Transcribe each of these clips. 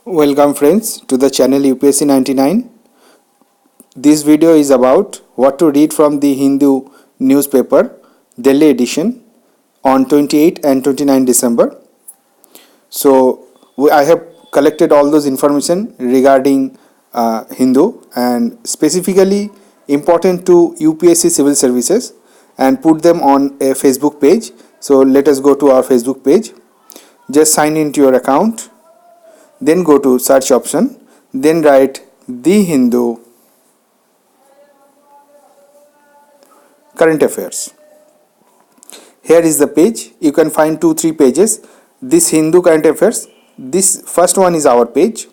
Welcome friends to the channel UPSC 99. This video is about what to read from the Hindu newspaper Delhi edition on 28 and 29 December. So I have collected all those information regarding Hindu and specifically important to UPSC civil services and put them on a Facebook page. So let us go to our Facebook page. Just sign into your account, then go to search option, then write The Hindu Current Affairs. Here is the page. You can find 2-3 pages. This Hindu Current Affairs, this first one is our page,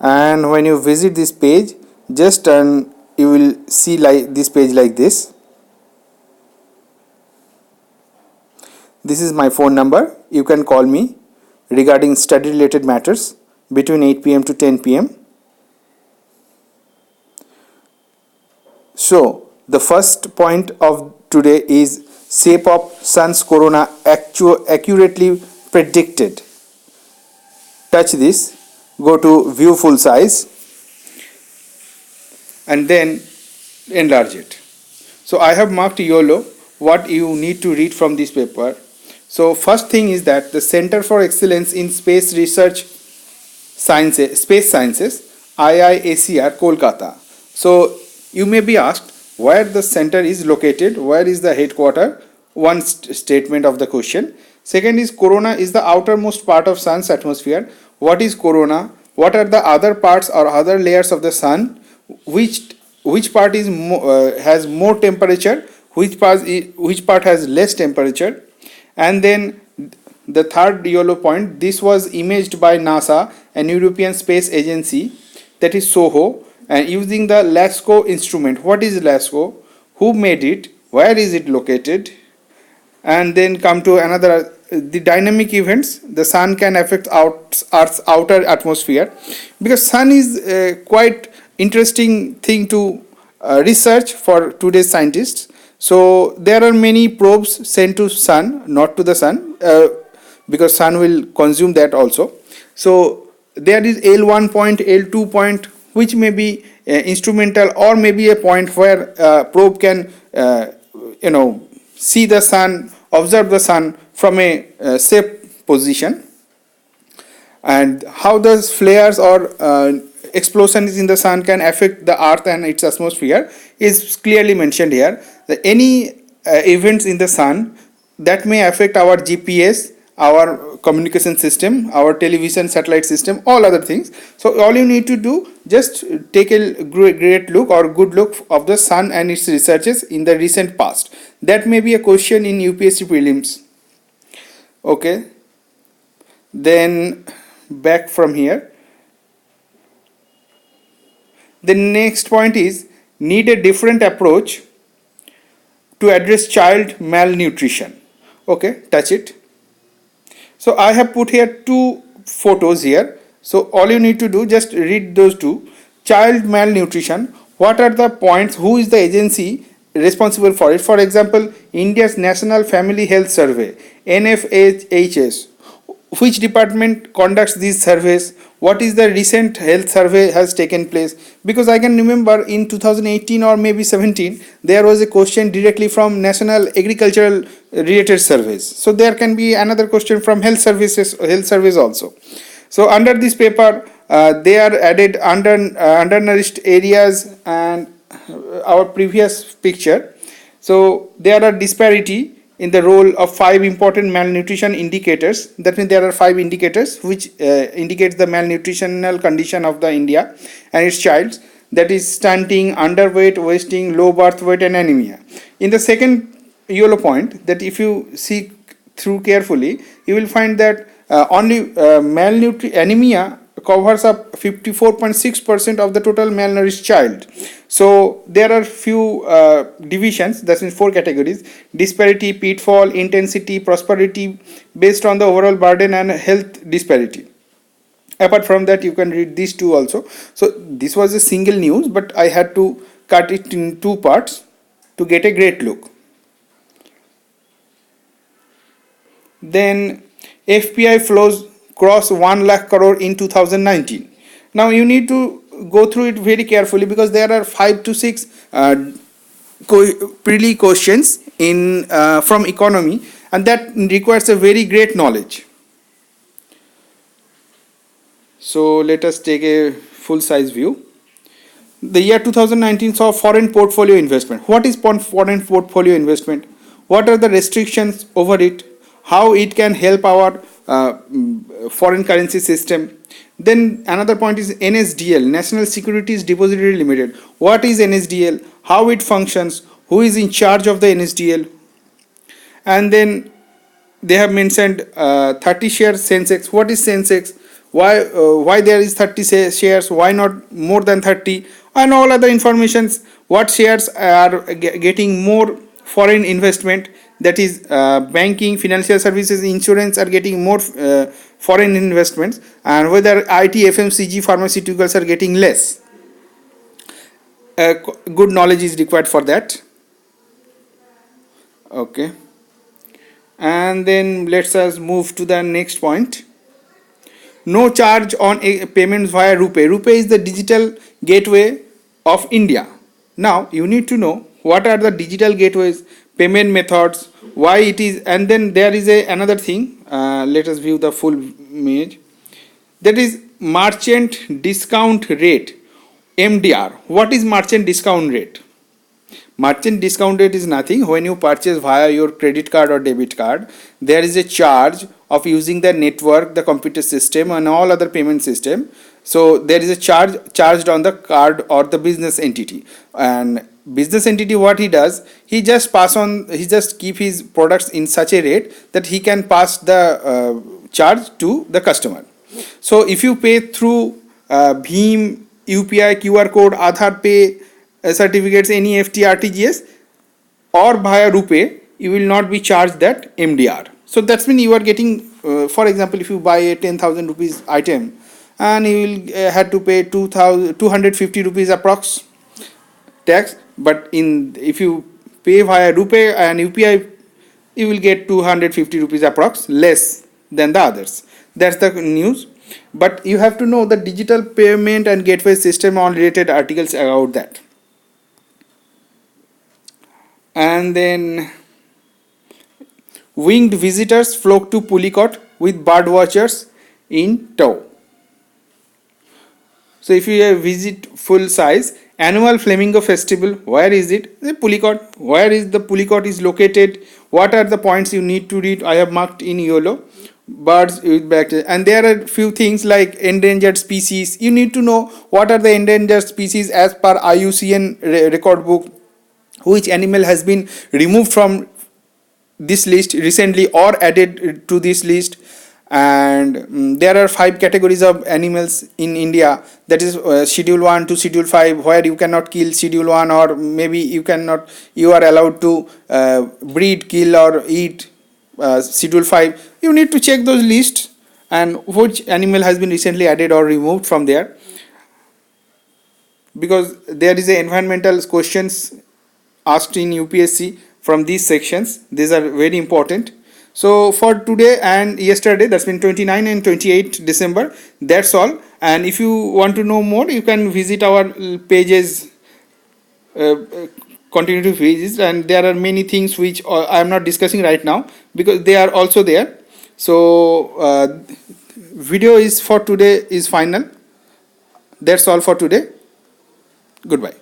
and when you visit this page, just turn, you will see like this page like this. This is my phone number. You can call me regarding study related matters between 8 p.m. to 10 p.m. So the first point of today is shape of sun's corona accurately predicted. Touch this, go to view full size and then enlarge it. So I have marked yellow what you need to read from this paper. So first thing is that the Center for Excellence in Space Research Sciences, Space Sciences, IIACR, Kolkata. So you may be asked where the center is located, where is the headquarter. One statement of the question. Second is corona is the outermost part of sun's atmosphere. What is corona? What are the other parts or other layers of the sun? Which part is has more temperature? Which part has less temperature? And then the third yellow point, this was imaged by NASA, an European Space Agency, that is SOHO, and using the LASCO instrument. What is LASCO? Who made it? Where is it located? And then come to another, the dynamic events. The sun can affect Earth's outer atmosphere, because sun is quite interesting thing to research for today's scientists. So there are many probes sent to sun, not to the sun, because sun will consume that also. So there is L1 point, L2 point, which may be instrumental, or maybe a point where probe can see the sun, observe the sun from a safe position. And how does flares or explosions in the sun can affect the earth and its atmosphere is clearly mentioned here. That any events in the sun that may affect our GPS, our communication system, our television satellite system, all other things. So all you need to do, just take a great look or good look of the sun and its researches in the recent past. That may be a question in UPSC prelims. Okay, then back from here, the next point is need a different approach to address child malnutrition. Okay, touch it. So I have put here two photos here. So all you need to do, just read those two. Child malnutrition, what are the points, who is the agency responsible for it? For example, India's National Family Health Survey, NFHS. Which department conducts these surveys? What is the recent health survey has taken place? Because I can remember in 2018 or maybe 17 there was a question directly from National Agricultural related surveys. So there can be another question from health surveys also. So under this paper they are added undernourished areas and our previous picture. So there are disparity in the role of 5 important malnutrition indicators. That means there are 5 indicators which indicates the malnutritional condition of the India and its child. That is stunting, underweight, wasting, low birth weight and anemia. In the second yellow point, that if you see through carefully, you will find that only anemia covers up 54.6% of the total malnourished child. So there are few divisions, that means 4 categories: disparity, pitfall, intensity, prosperity, based on the overall burden and health disparity. Apart from that, you can read these two also. So this was a single news, but I had to cut it in 2 parts to get a great look. Then FPI flows cross 1 lakh crore in 2019. Now you need to go through it very carefully because there are 5 to 6 pre questions in from economy, and that requires a very great knowledge. So let us take a full size view. The year 2019 saw foreign portfolio investment. What is foreign portfolio investment? What are the restrictions over it? How it can help our foreign currency system? Then another point is NSDL, National Securities Depository Limited. What is NSDL? How it functions? Who is in charge of the NSDL? And then they have mentioned 30 shares Sensex. What is Sensex? Why there is 30 shares? Why not more than 30? And all other informations. What shares are getting more foreign investment? That is banking, financial services, insurance are getting more foreign investments, and whether IT, FMCG, pharmaceuticals are getting less. Good knowledge is required for that. Okay, and then let's us move to the next point. No charge on payments via RuPay. RuPay is the digital gateway of India. Now you need to know what are the digital gateways, payment methods, why it is, and then there is another thing. Let us view the full image. That is merchant discount rate, MDR. What is merchant discount rate? Merchant discount rate is nothing. When you purchase via your credit card or debit card, there is a charge of using the network, the computer system, and all other payment system. So there is a charge charged on the card or the business entity. And business entity, what he does, he just keep his products in such a rate that he can pass the charge to the customer. So if you pay through Bheem, UPI, QR code, Aadhaar Pay, certificates, NEFT, RTGS, or via RuPay, you will not be charged that MDR. So that's when you are getting, for example, if you buy a 10,000 rupees item and you will have to pay 250 rupees approx tax, but if you pay via RuPay and UPI, you will get 250 rupees approx less than the others. That's the news. But you have to know the digital payment and gateway system on related articles about that. And then winged visitors flock to Pulicat with bird watchers in tow. So if you visit full size annual flamingo festival, where is it? The Pulicat. Where is the Pulicat is located? What are the points you need to read? I have marked in yellow. Birds with back, and there are few things like endangered species. You need to know what are the endangered species as per IUCN record book, which animal has been removed from this list recently or added to this list. And there are 5 categories of animals in India, that is schedule 1 to schedule 5, where you cannot kill schedule 1, or maybe you are allowed to breed, kill or eat schedule 5. You need to check those lists and which animal has been recently added or removed from there, because there is a environmental questions asked in UPSC from these sections. These are very important. So for today and yesterday, that's been 29 and 28 December, that's all. And if you want to know more, you can visit our pages, continue to visit, and there are many things which I am not discussing right now because they are also there. So video is for today is final. That's all for today. Goodbye.